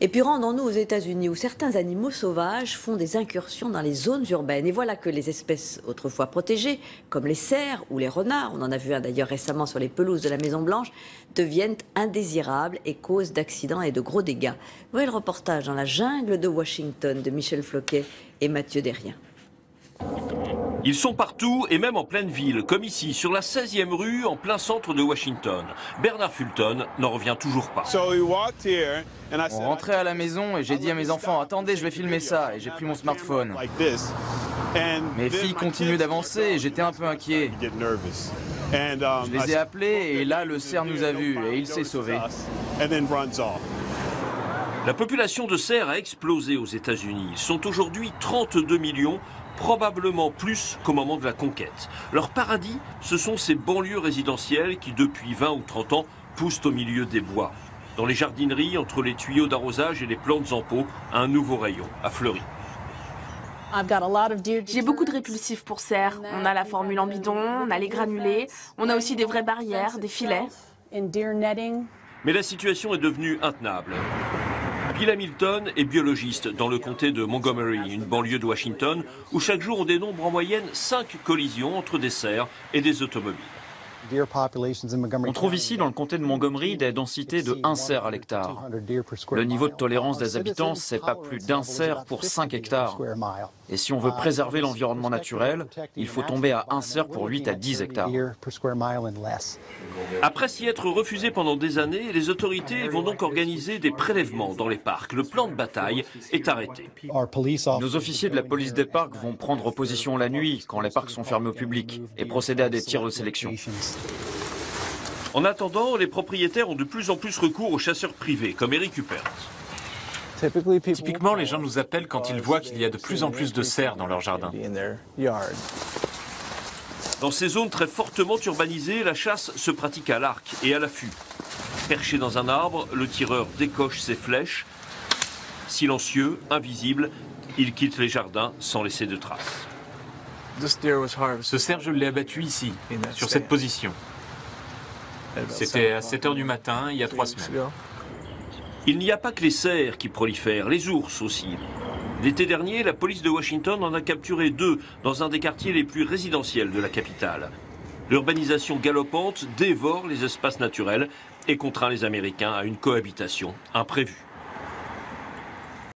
Et puis rendons-nous aux États-Unis où certains animaux sauvages font des incursions dans les zones urbaines. Et voilà que les espèces autrefois protégées, comme les cerfs ou les renards, on en a vu un d'ailleurs récemment sur les pelouses de la Maison-Blanche, deviennent indésirables et causent d'accidents et de gros dégâts. Voyez le reportage dans la jungle de Washington de Michel Floquet et Mathieu Derrien. Ils sont partout et même en pleine ville, comme ici, sur la 16e rue, en plein centre de Washington. Bernard Fulton n'en revient toujours pas. On rentrait à la maison et j'ai dit à mes enfants, attendez, je vais filmer ça, et j'ai pris mon smartphone. Mes filles continuaient d'avancer et j'étais un peu inquiet. Je les ai appelés et là, le cerf nous a vus et il s'est sauvé. La population de cerfs a explosé aux États-Unis. Ils sont aujourd'hui 32 millions, probablement plus qu'au moment de la conquête. Leur paradis, ce sont ces banlieues résidentielles qui, depuis 20 ou 30 ans, poussent au milieu des bois. Dans les jardineries, entre les tuyaux d'arrosage et les plantes en pot, un nouveau rayon a fleuri. J'ai beaucoup de répulsifs pour cerfs. On a la formule en bidon, on a les granulés, on a aussi des vraies barrières, des filets. Mais la situation est devenue intenable. Bill Hamilton est biologiste dans le comté de Montgomery, une banlieue de Washington, où chaque jour on dénombre en moyenne 5 collisions entre des cerfs et des automobiles. On trouve ici, dans le comté de Montgomery, des densités de 1 cerf à l'hectare. Le niveau de tolérance des habitants, c'est pas plus d'1 cerf pour 5 hectares. Et si on veut préserver l'environnement naturel, il faut tomber à 1 cerf pour 8 à 10 hectares. Après s'y être refusé pendant des années, les autorités vont donc organiser des prélèvements dans les parcs. Le plan de bataille est arrêté. Nos officiers de la police des parcs vont prendre position la nuit, quand les parcs sont fermés au public, et procéder à des tirs de sélection. En attendant, les propriétaires ont de plus en plus recours aux chasseurs privés, comme Eric Huppert. Typiquement, les gens nous appellent quand ils voient qu'il y a de plus en plus de cerfs dans leur jardin. Dans ces zones très fortement urbanisées, la chasse se pratique à l'arc et à l'affût. Perché dans un arbre, le tireur décoche ses flèches. Silencieux, invisible, il quitte les jardins sans laisser de traces. Ce cerf, je l'ai abattu ici, sur cette position. C'était à 7 h du matin, il y a 3 semaines. Il n'y a pas que les cerfs qui prolifèrent, les ours aussi. L'été dernier, la police de Washington en a capturé 2 dans un des quartiers les plus résidentiels de la capitale. L'urbanisation galopante dévore les espaces naturels et contraint les Américains à une cohabitation imprévue.